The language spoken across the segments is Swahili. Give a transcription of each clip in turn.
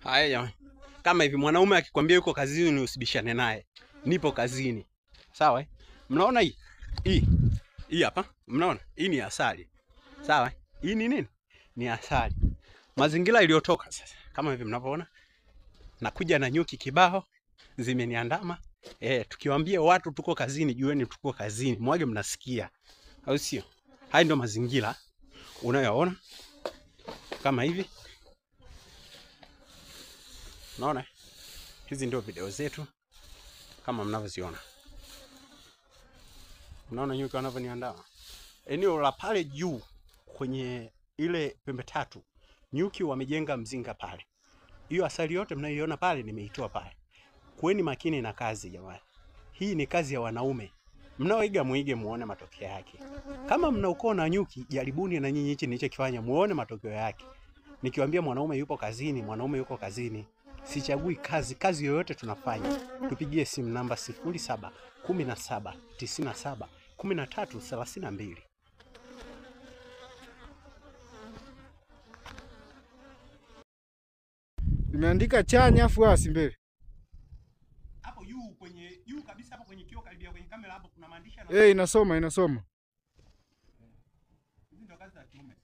Haya jamani. Kama hivi mwanaume akikwambia yuko kazini usibishane naye. Nipo kazini. Sawa? Mnaona hii? Hii hapa. Mnaona? Hii ni asali. Sawa? Hii ni nini? Ni asali. Mazingira iliyotoka sasa. Kama hivi mnavyoona. Nakuja na nyuki kibao zimeniandama. Tukiwaambia watu tuko kazini, jueni tuko kazini. Mwage mnasikia. Au sio? Haya ndio mazingira unayoona. Kama hivi. Unaona? Hizi ndio video zetu kama mnavyoziona. Unaona nyuki wanavyoniandama. Eneo la pale juu kwenye ile pembe tatu, nyuki wamejenga mzinga pale. Hiyo asali yote mnayoiona pale nimeitoa pale. Kuweni makini na kazi jamani. Hii ni kazi ya wanaume. Mnaoiga muige muone matokeo yake. Kama mnaukoo na nyuki, jaribuni na nyinyi hichi nilichokifanya muone matokeo yake. Nikiwaambia mwanaume yupo kazini, mwanaume yuko kazini. Sichagui kazi yoyote tunafanya. Tupigie simu namba 07 17 97 13 32. Imeandika chanya afu asi mbele. Hapo juu kabisa hapo kwenye kioo karibia kwenye kamera hapo kuna maandishi na inasoma. Hizi ndio kazi za kiume.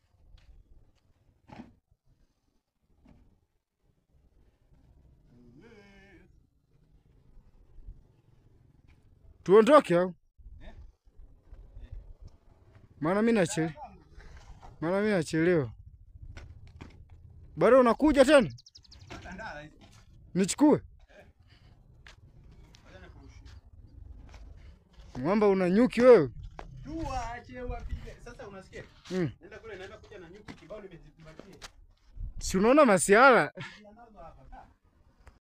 Tuondoke au? Maana mimi nachelewa. Bado unakuja tena? Nichukue? Mwamba una nyuki wewe? Tuache wapige. Sasa unasikia? Nenda kule naenda kuja na nyuki kibao nimezikumbatia. Si unaona masiala?